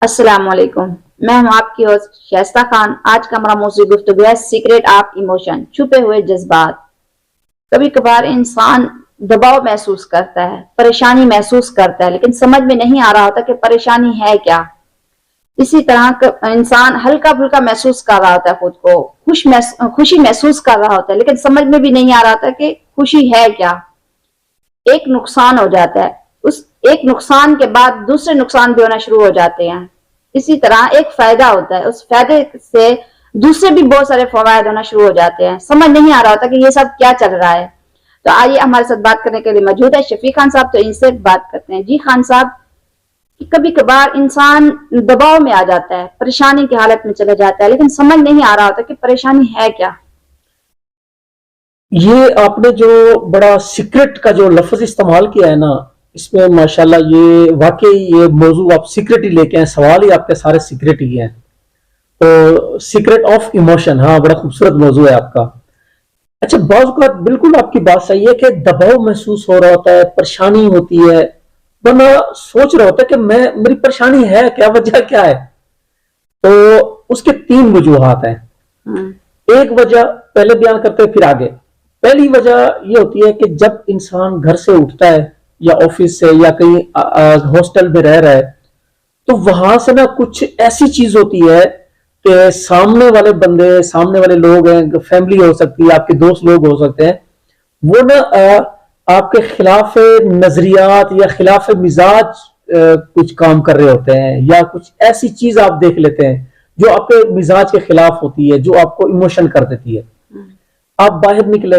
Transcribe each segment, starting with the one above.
السلام علیکم، میں ہوں آپ کی ہوسٹ شائستہ خان۔ آج کا ہمارا موضوع گفتگو ہے سیکریٹ آف ایموشن، چھپے ہوئے جذبات۔ کبھی کبھار انسان دباؤ محسوس کرتا ہے، پریشانی محسوس کرتا ہے، لیکن سمجھ میں نہیں آ رہا ہوتا کہ پریشانی ہے کیا۔ اسی طرح انسان ہلکا پھلکا محسوس کر رہا ہوتا ہے، خود کو خوشی محسوس کر رہا ہوتا ہے، لیکن سمجھ میں بھی نہیں آ رہا ہوتا کہ خوشی ہے کیا۔ ایک نقصان ہو جاتا ہے، اس ایک نقصان کے بعد دوسرے نقصان بھی ہونا شروع ہو جاتے ہیں۔ اسی طرح ایک فائدہ ہوتا ہے، اس فائدے سے دوسرے بھی بہت سارے فوائد ہونا شروع ہو جاتے ہیں۔ سمجھ نہیں آ رہا ہوتا کہ یہ سب کیا چل رہا ہے۔ تو آئیے ہمارے ساتھ بات کرنے کے لیے موجود ہے شفیق خان صاحب، تو ان سے بات کرتے ہیں۔ جی خان صاحب، کبھی کبھار انسان دباؤ میں آ جاتا ہے، پریشانی کی حالت میں چلا جاتا ہے، لیکن سمجھ نہیں آ رہا ہوتا کہ پریشانی ہے کیا۔ یہ آپ نے جو بڑا سیکرٹ کا جو لفظ استعمال کیا ہے نا، اس میں ماشاءاللہ یہ واقعی یہ موضوع آپ سیکرٹ ہی لے کے ہیں، سوال ہی آپ کے سارے سیکرٹ ہی ہیں۔ تو سیکرٹ آف ایموشن، ہاں بڑا خوبصورت موضوع ہے آپ کا۔ اچھا، بعض اوقات بالکل آپ کی بات صحیح ہے کہ دباؤ محسوس ہو رہا ہوتا ہے، پریشانی ہوتی ہے، بندہ سوچ رہا ہوتا ہے کہ میری پریشانی ہے کیا، وجہ کیا ہے۔ تو اس کے تین وجوہات ہیں۔ ایک وجہ پہلے بیان کرتے ہیں پھر آگے۔ پہلی وجہ یہ ہوتی ہے کہ جب انسان گھر سے اٹھتا ہے یا آفس سے یا کہیں ہاسٹل میں رہ رہا ہے، تو وہاں سے نا کچھ ایسی چیز ہوتی ہے کہ سامنے والے بندے، سامنے والے لوگ ہیں، فیملی ہو سکتی ہے، آپ کے دوست لوگ ہو سکتے ہیں، وہ نا آپ کے خلاف نظریات یا خلاف مزاج کچھ کام کر رہے ہوتے ہیں، یا کچھ ایسی چیز آپ دیکھ لیتے ہیں جو آپ کے مزاج کے خلاف ہوتی ہے، جو آپ کو ایموشن کر دیتی ہے۔ آپ باہر نکلے،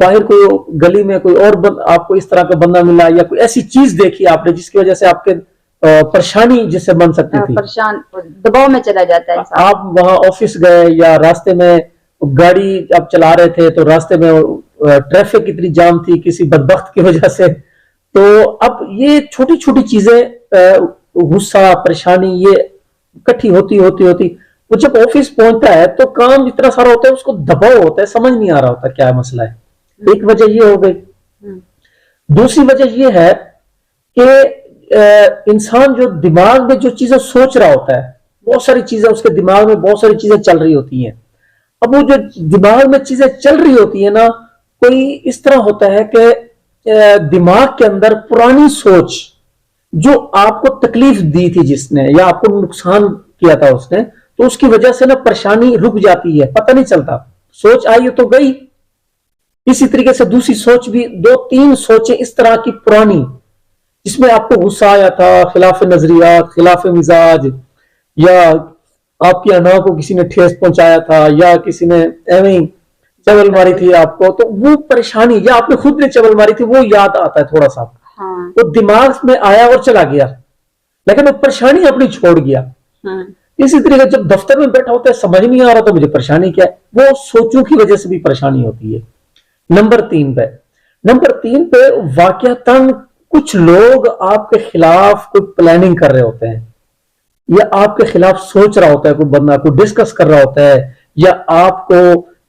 باہر کوئی گلی میں کوئی اور آپ کو اس طرح کا بندہ ملا، یا کوئی ایسی چیز دیکھی آپ نے جس کی وجہ سے آپ کے پریشانی جس سے بن سکتی تھی، پریشان دباؤ میں چلا جاتا ہے۔ آپ وہاں آفس گئے یا راستے میں گاڑی آپ چلا رہے تھے تو راستے میں ٹریفک اتنی جام تھی کسی بدبخت کی وجہ سے، تو اب یہ چھوٹی چھوٹی چیزیں، غصہ، پریشانی، یہ اکٹھی ہوتی وہ جب آفس پہنچتا ہے تو کام اتنا سارا ہوتا ہے، اس کو دباؤ ہوتا ہے، سمجھ نہیں آ رہا ہوتا کیا مسئلہ ہے۔ ایک وجہ یہ ہو گئی۔ دوسری وجہ یہ ہے کہ انسان جو دماغ میں جو چیزیں سوچ رہا ہوتا ہے، بہت ساری چیزیں اس کے دماغ میں، بہت ساری چیزیں چل رہی ہوتی ہیں۔ اب وہ جو دماغ میں چیزیں چل رہی ہوتی ہیں نا، کوئی اس طرح ہوتا ہے کہ دماغ کے اندر پرانی سوچ جو آپ کو تکلیف دی تھی جس نے، یا آپ کو نقصان کیا تھا اس نے، تو اس کی وجہ سے نا پریشانی رک جاتی ہے، پتہ نہیں چلتا، سوچ آئی تو گئی۔ اسی طریقے سے دوسری سوچ بھی، دو تین سوچیں اس طرح کی پرانی جس میں آپ کو غصہ آیا تھا، خلاف نظریات، خلاف مزاج، یا آپ کی انا کو کسی نے ٹھیس پہنچایا تھا، یا کسی نے ایویں چبل ماری تھی آپ کو، تو وہ پریشانی، یا آپ نے خود نے چبل ماری تھی، وہ یاد آتا ہے تھوڑا سا، وہ دماغ میں آیا اور چلا گیا، لیکن وہ پریشانی اپنی چھوڑ گیا۔ اسی طریقے جب دفتر میں بیٹھا ہوتا ہے، سمجھ نہیں آ رہا تو مجھے پریشانی کیا ہے، وہ سوچوں کی وجہ سے بھی پریشانی ہوتی ہے۔ نمبر تین پہ واقعتاً کچھ لوگ آپ کے خلاف کوئی پلاننگ کر رہے ہوتے ہیں، یا آپ کے خلاف سوچ رہا ہوتا ہے، کوئی بندہ کو ڈسکس کر رہا ہوتا ہے، یا آپ کو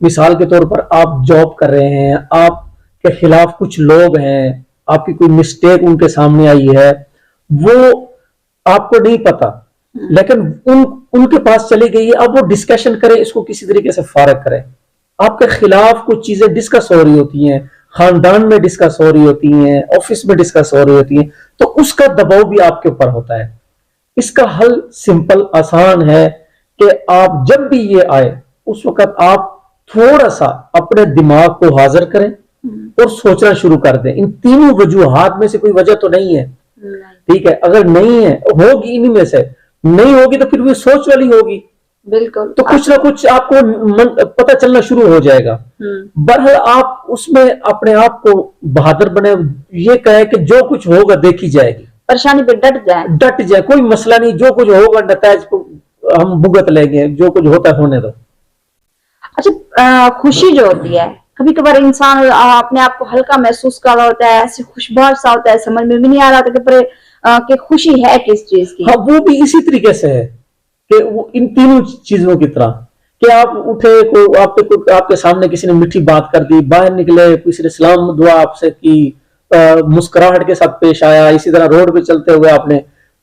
مثال کے طور پر آپ جاب کر رہے ہیں، آپ کے خلاف کچھ لوگ ہیں، آپ کی کوئی مسٹیک ان کے سامنے آئی ہے، وہ آپ کو نہیں پتا، لیکن ان کے پاس چلی گئی ہے، اب وہ ڈسکشن کرے، اس کو کسی طریقے سے فارغ کرے۔ آپ کے خلاف کچھ چیزیں ڈسکس ہو رہی ہوتی ہیں، خاندان میں ڈسکس ہو رہی ہوتی ہیں، آفس میں ڈسکس ہو رہی ہوتی ہیں، تو اس کا دباؤ بھی آپ کے اوپر ہوتا ہے۔ اس کا حل سمپل، آسان ہے کہ آپ جب بھی یہ آئے اس وقت آپ تھوڑا سا اپنے دماغ کو حاضر کریں اور سوچنا شروع کر دیں۔ ان تینوں وجوہات میں سے کوئی وجہ تو نہیں ہے، ٹھیک ہے؟ اگر نہیں ہے، ہوگی انہی میں سے، نہیں ہوگی تو پھر وہ سوچ والی ہوگی، بالکل، تو کچھ نہ کچھ آپ کو پتہ چلنا شروع ہو جائے گا۔ بہرحال آپ اس میں اپنے آپ کو بہادر بنے، یہ کہے کہ جو کچھ ہوگا دیکھی جائے گی، پریشانی پہ ڈٹ جائے، کوئی مسئلہ نہیں، جو کچھ ہوگا نتائج کو ہم بھگت لیں گے، جو کچھ ہوتا ہے ہونے دو۔ اچھا، خوشی جو ہوتی ہے، کبھی کبھار انسان اپنے آپ کو ہلکا محسوس کر رہا ہوتا ہے، ایسے خوشبار سا ہوتا ہے، سمجھ میں بھی نہیں آ رہا تھا کہ خوشی ہے کس چیز کی۔ ہاں، وہ بھی اسی طریقے سے ہے کہ وہ ان تینوں چیزوں کی طرح کہ آپ اٹھے، آپ کے سامنے کسی نے میٹھی بات کر دی، باہر نکلے، کسی نے سلام دعا آپ سے کی، مسکراہٹ کے ساتھ پیش آیا، اسی طرح روڈ پہ چلتے ہوئے آپ نے